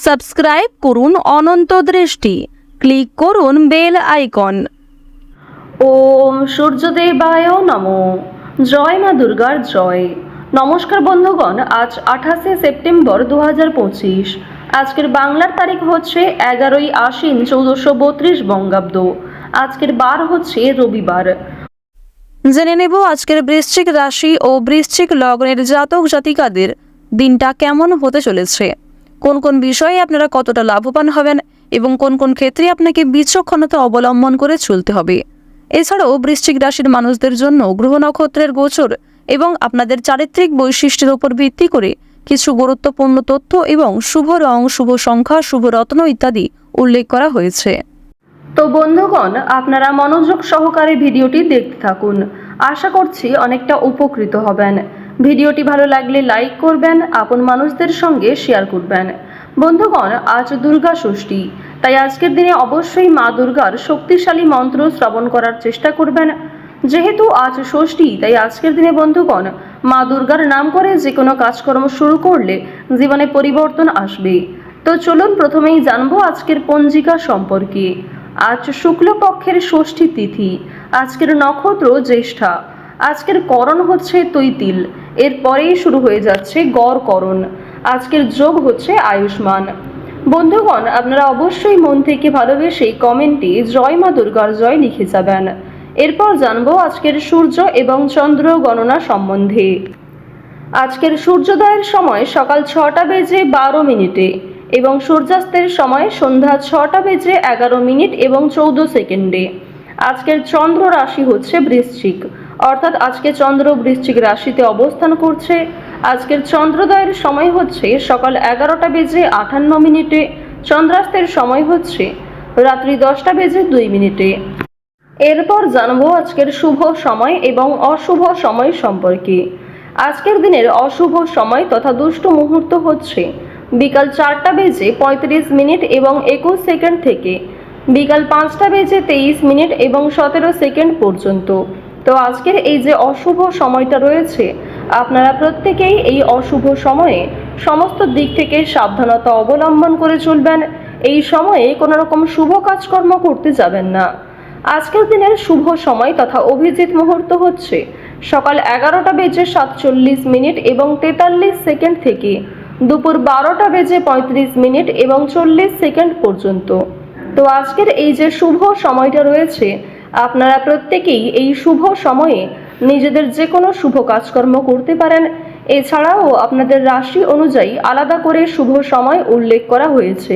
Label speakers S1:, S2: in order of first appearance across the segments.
S1: Subscribe করুন অনন্ত দৃষ্টি, click করুন বেল আইকন।
S2: ওম সূর্যদেবায় নমঃ। জয় মা দুর্গার জয়। নমস্কার বন্ধুগণ, আজ 28শে সেপ্টেম্বর 2025। আজকের বাংলার তারিখ হচ্ছে 11ই আশ্বিন 1432 বঙ্গাব্দ। আজকের বার হচ্ছে রবিবার।
S1: জেনে নেব আজকের বৃশ্চিক রাশি ও বৃশ্চিক লগ্নের জাতক জাতিকাদের দিনটা কেমন হতে চলেছে, কোন কোন বিষয়ে আপনারা কতটা লাভবান হবেন এবং কোন কোন ক্ষেত্রে আপনাকে বিচক্ষণতা অবলম্বন করে চলতে হবে। এছাড়াও বৃশ্চিক রাশির মানুষদের জন্য গ্রহ নক্ষত্রের গোচর এবং আপনাদের চারিত্রিক বৈশিষ্ট্যের উপর ভিত্তি করে কিছু গুরুত্বপূর্ণ তথ্য এবং শুভ রং, শুভ সংখ্যা, শুভ রত্ন ইত্যাদি উল্লেখ করা হয়েছে।
S2: তো বন্ধুগণ, আপনারা মনোযোগ সহকারে ভিডিওটি দেখতে থাকুন। আশা করছি অনেকটা উপকৃত হবেন। ভিডিওটি ভালো লাগলে লাইক করবেন, আপন মানুষদের সঙ্গে শেয়ার করবেন। বন্ধুগণ, আজ দুর্গা ষষ্ঠী, তাই আজকের দিনে অবশ্যই মা দুর্গার শক্তিশালী মন্ত্র শ্রবণ করার চেষ্টা করবেন। যেহেতু আজ ষষ্ঠী, তাই আজকের দিনে বন্ধুগণ মা দুর্গার নাম করে যে কোনো কাজকর্ম শুরু করলে জীবনে পরিবর্তন আসবে। তো চলুন প্রথমেই জানবো আজকের পঞ্জিকা সম্পর্কে। আজ শুক্লপক্ষের ষষ্ঠী তিথি, আজকের নক্ষত্র জ্যেষ্ঠা, আজকের করণ হচ্ছে তৈতিল, এরপরেই শুরু হয়ে যাচ্ছে গড়করণ। আজকের যোগ হচ্ছে আয়ুষ্মান। বন্ধুগণ, আপনারা অবশ্যই মন থেকে ভালোবেসে কমেন্টে জয় মা দুর্গার জয় লিখে যাবেন। এরপর জানবো আজকের সূর্য এবং চন্দ্র গণনা সম্বন্ধে। আজকের সূর্যোদয়ের সময় সকাল 6টা বেজে 12 মিনিটে এবং সূর্যাস্তের সময় সন্ধ্যা 6টা বেজে 11 মিনিট এবং 14 সেকেন্ডে। আজকের চন্দ্র রাশি হচ্ছে বৃশ্চিক, অর্থাৎ আজকে চন্দ্র বৃশ্চিক রাশিতে অবস্থান করছে। আজকের চন্দ্রোদয়ের সময় হচ্ছে সকাল 11টা বেজে 58 মিনিটে, চন্দ্রাস্তের সময় হচ্ছে রাত্রি 10টা বেজে 2 মিনিটে। এরপর জানবো আজকের শুভ সময় এবং অশুভ সময় সম্পর্কে। আজকের দিনের অশুভ সময় তথা দুষ্ট মুহূর্ত হচ্ছে বিকাল 4টা বেজে 35 মিনিট এবং 21 সেকেন্ড থেকে বিকাল 5টা বেজে 23 মিনিট এবং 17 সেকেন্ড পর্যন্ত। তো আজকের এই যে অশুভ সময়টা রয়েছে, আপনারা প্রত্যেকেই এই অশুভ সময়ে সমস্ত দিক থেকে সাবধানতা অবলম্বন করে চলবেন। এই সময়ে কোনো রকম শুভ কাজকর্ম করতে যাবেন না। আজকের দিনের শুভ সময় তথা অভিজিৎ মুহূর্ত হচ্ছে সকাল 11টা বেজে 47 মিনিট এবং 43 সেকেন্ড থেকে দুপুর 12টা বেজে 35 মিনিট এবং 40 সেকেন্ড পর্যন্ত। তো আজকের এই যে শুভ সময়টা রয়েছে, আপনারা প্রত্যেকেই এই শুভ সময়ে নিজেদের যে কোনো শুভ কাজকর্ম করতে পারেন। এছাড়াও আপনাদের রাশি অনুযায়ী আলাদা করে শুভ সময় উল্লেখ করা হয়েছে,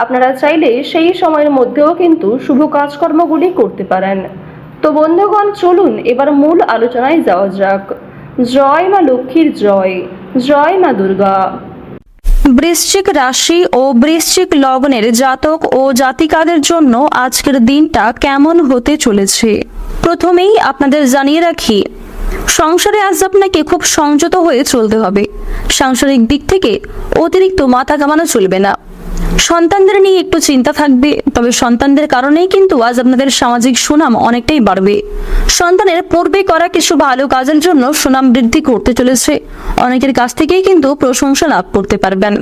S2: আপনারা চাইলে সেই সময়ের মধ্যেও কিন্তু শুভ কাজকর্মগুলি করতে পারেন। তো বন্ধুগণ, চলুন এবার মূল আলোচনায় যাওয়া যাক। জয় মা লক্ষ্মীর জয়, জয় মা দুর্গা।
S1: বৃশ্চিক রাশি ও বৃশ্চিক লগ্নের জাতক ও জাতিকাদের জন্য আজকের দিনটা কেমন হতে চলেছে প্রথমেই আপনাদের জানিয়ে রাখি, সংসারে আজ আপনাকে খুব সংযত হয়ে চলতে হবে। সাংসারিক দিক থেকে অতিরিক্ত মাথা ঘামানো চলবে না। সন্তানদের নিয়ে একটু চিন্তা থাকবে, তবে সন্তানদের কারণেই কিন্তু আজ আপনাদের সামাজিক সুনাম অনেকটাই বাড়বে। সন্তানের পূর্বে করা কিছু ভালো কাজের জন্য সুনাম বৃদ্ধি করতে চলেছে। অনেকের কাছ থেকেই কিন্তু প্রশংসা লাভ করতে পারবেন।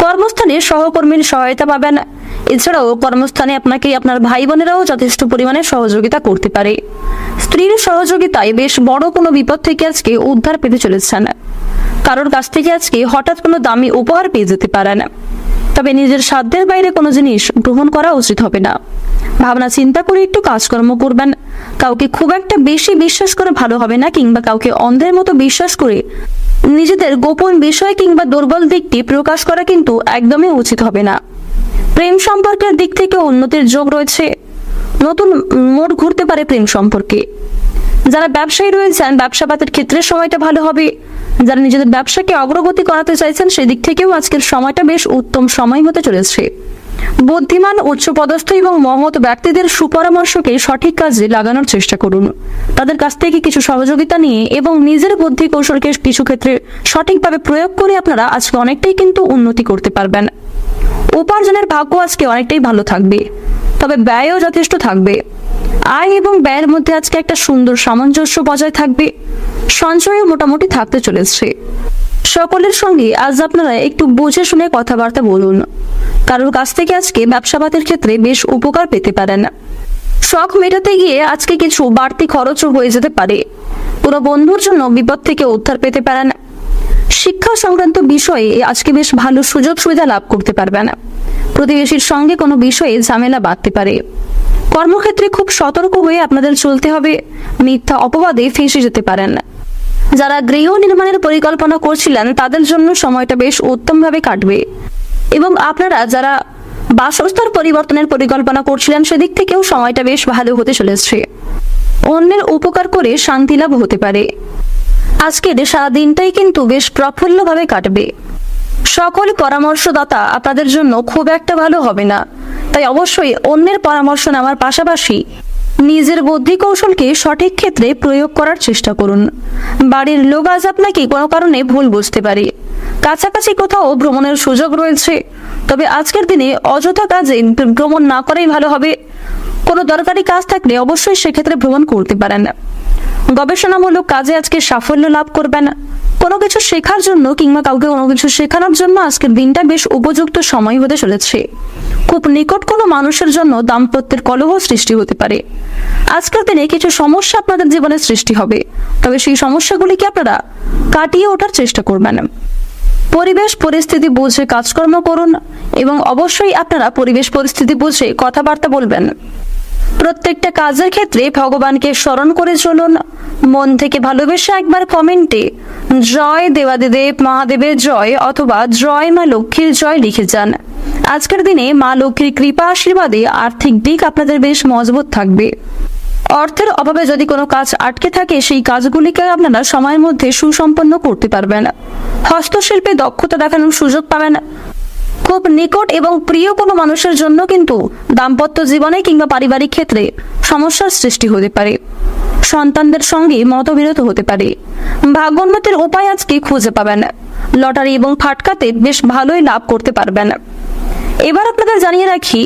S1: কর্মস্থানে সহকর্মীর সহায়তা পাবেন। এছাড়াও কর্মস্থানে আপনাকে আপনার ভাই বোনেরাও যথেষ্ট পরিমাণে সহযোগিতা করতে পারে। স্ত্রীর সহযোগিতায় বেশ বড় কোনো বিপদ থেকে আজকে উদ্ধার পেতে চলেছেন। কারোর কাছ থেকে আজকে হঠাৎ কোনো দামি উপহার পেয়ে যেতে পারেন। তবে নিজের সাধ্যের বাইরে কোনো জিনিস গ্রহণ করা উচিত হবে না। ভাবনা চিন্তা করে একটু কাজকর্ম করবেন। কাউকে খুব একটা বেশি বিশ্বাস করে ভালো হবে না, কিংবা কাউকে অন্ধের মতো বিশ্বাস করে নিজেদের গোপন বিষয় কিংবা দুর্বল দিকটি প্রকাশ করা কিন্তু একদমই উচিত হবে না। প্রেম সম্পর্কের দিক থেকে উন্নতির যোগ রয়েছে। নতুন মোড় ঘুরতে পারে প্রেম সম্পর্কে। যারা ব্যবসায়ী রয়েছেন, ব্যবসাপাতের ক্ষেত্রে সময়টা ভালো হবে। যারা নিজেদের ব্যবসাকে অগ্রগতি করাতে চাইছেন, সেদিক থেকেও আজকের সময়টা বেশ উত্তম সময় হতে চলেছে। বুদ্ধিমান, উচ্চপদস্থ এবং মহৎ ব্যক্তিদের সুপরামর্শকে সঠিক কাজে লাগানোর চেষ্টা করুন। তাদের কাছ থেকে কিছু সহযোগিতা নিয়ে এবং নিজের বুদ্ধি কৌশলকে কিছু ক্ষেত্রে সঠিকভাবে প্রয়োগ করে আপনারা আজকে অনেকটাই কিন্তু উন্নতি করতে পারবেন। উপার্জনের ভাগ্য আজকে অনেকটাই ভালো থাকবে, তবে ব্যয়ও যথেষ্ট থাকবে। আয় এবং ব্যয়ের মধ্যে আজকে একটা সুন্দর সামঞ্জস্য বজায় থাকবে। সঞ্চয়ও মোটামুটি থাকতে চলেছে। সকলের সঙ্গে আজ আপনারা একটু বুঝে শুনে কথাবার্তা বলুন। কারোর কাছ থেকে আজকে ব্যবসাপাতের ক্ষেত্রে বেশ উপকার পেতে পারেন। শখ মেটাতে গিয়ে আজকে কিছু বাড়তি খরচও হয়ে যেতে পারে। কোনো বন্ধুর জন্য বিপদ থেকে উদ্ধার পেতে পারেন। শিক্ষা সংক্রান্ত বিষয়ে আজকে বেশ ভালো সুযোগ সুবিধা লাভ করতে পারবেন। প্রতিবেশীর সঙ্গে কোনো বিষয়ে ঝামেলা বাঁধতে পারে। কর্মক্ষেত্রে খুব সতর্ক হয়ে আপনাদের চলতে হবে, মিথ্যা অপবাদে ফেঁসে যেতে পারেন। যারা গৃহ নির্মাণের পরিকল্পনা করছিলেন তাদের জন্য সময়টা বেশ উত্তমভাবে কাটবে এবং আপনারা যারা বাসস্থান পরিবর্তনের পরিকল্পনা করছিলেন সেদিক থেকেও সময়টা বেশ ভালো হতে চলেছে। অন্যের উপকার করে শান্তি লাভ হতে পারে। আজকের সারা দিনটাই কিন্তু বেশ প্রফুল্লভাবে কাটবে। সকল পরামর্শদাতা আপনাদের জন্য খুব একটা ভালো হবে না, তাই অবশ্যই অন্যের পরামর্শ নেওয়ার পাশাপাশি নিজের বুদ্ধি কৌশলকে সঠিক ক্ষেত্রে প্রয়োগ করার চেষ্টা করুন। বাড়ির লোক আজ আপনাকে কোনো কারণে ভুল বুঝতে পারে। কাছাকাছি কোথাও ভ্রমণের সুযোগ রয়েছে, তবে আজকের দিনে অযথা কাজে ভ্রমণ না করাই ভালো হবে। কোনো দরকারি কাজ থাকলে অবশ্যই সেক্ষেত্রে ভ্রমণ করতে পারেন। গবেষণামূলক কাজে আজকে সাফল্য লাভ করবেন। কোনো কিছু শেখার জন্য কিংবা কাউকে কোনো কিছু শেখানোর জন্য আজকের দিনটা বেশ উপযুক্ত সময় হতে চলেছে। খুব নিকট কোনো মানুষের জন্য দাম্পত্যের কলহ সৃষ্টি হতে পারে। আজকের দিনে কিছু সমস্যা আপনাদের জীবনে সৃষ্টি হবে, তবে সেই সমস্যাগুলিকে আপনারা কাটিয়ে ওঠার চেষ্টা করবেন। পরিবেশ পরিস্থিতি বুঝে কাজকর্ম করুন এবং অবশ্যই আপনারা পরিবেশ পরিস্থিতি বুঝে কথাবার্তা বলবেন। প্রত্যেকটা কাজের ক্ষেত্রে ভগবানকে স্মরণ করে চলুন। মন থেকে ভালোবেসে একবার কমেন্টে জয় দেবাদিদেব মহাদেবের জয় অথবা জয় মা লক্ষ্মীর জয় লিখে যান। আজকের দিনে মা লক্ষ্মীর কৃপা আশীর্বাদে আর্থিক দিক আপনাদের বেশ মজবুত থাকবে। অর্থের অভাবে যদি কোনো কাজ আটকে থাকে সেই কাজগুলিকে আপনারা সময়ের মধ্যে সুসম্পন্ন করতে পারবেন। হস্তশিল্পে দক্ষতা দেখানোর সুযোগ পাবেন। খুব নিকট এবং প্রিয় কোনো মানুষের জন্য কিন্তু দাম্পত্য জীবনে কিংবা পারিবারিক ক্ষেত্রে সমস্যার সৃষ্টি হতে পারে। সন্তানদের সঙ্গে মতবিরোধ হতে পারে। ভাগ্যোন্নতির উপায় আজকে খুঁজে পাবেন। লটারি এবং ফাটকাতে বেশ ভালোই লাভ করতে পারবেন। এবার আপনাদের জানিয়ে রাখি,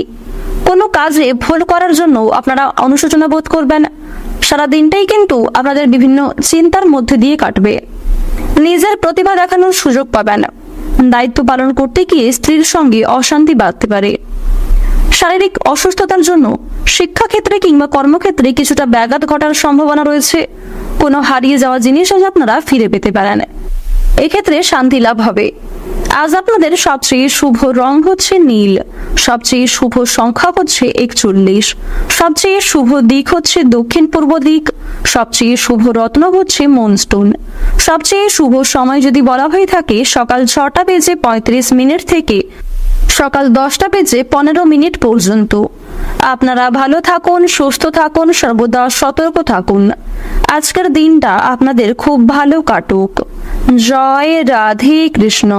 S1: কোনো কাজে ভুল করার জন্য আপনারা অনুশোচনা বোধ করবেন। সারা দিনটাই কিন্তু আপনাদের বিভিন্ন চিন্তার মধ্যে দিয়ে কাটবে। নিজের প্রতিভা দেখানোর সুযোগ পাবেন। দায়িত্ব পালন করতে গিয়ে স্ত্রীর সঙ্গে অশান্তি বাঁধতে পারে। শারীরিক অসুস্থতার জন্য শিক্ষাক্ষেত্রে কিংবা কর্মক্ষেত্রে কিছুটা ব্যাঘাত ঘটার সম্ভাবনা রয়েছে। কোনো হারিয়ে যাওয়া জিনিস আজ আপনারা ফিরে পেতে পারেন। এক্ষেত্রে শান্তি লাভ হবে। আজ আপনাদের সবচেয়ে শুভ রং হচ্ছে নীল, সবচেয়ে শুভ সংখ্যা হচ্ছে 41, সবচেয়ে শুভ দিক হচ্ছে দক্ষিণ পূর্ব দিক, সবচেয়ে শুভ রত্ন হচ্ছে মুনস্টোন। সবচেয়ে শুভ সময় যদি বলা হয়ে থাকে সকাল 6:35 থেকে সকাল 10:15 পর্যন্ত। আপনারা ভালো থাকুন, সুস্থ থাকুন, সর্বদা সতর্ক থাকুন। আজকের দিনটা আপনাদের খুব ভালো কাটুক। জয় রাধে কৃষ্ণ।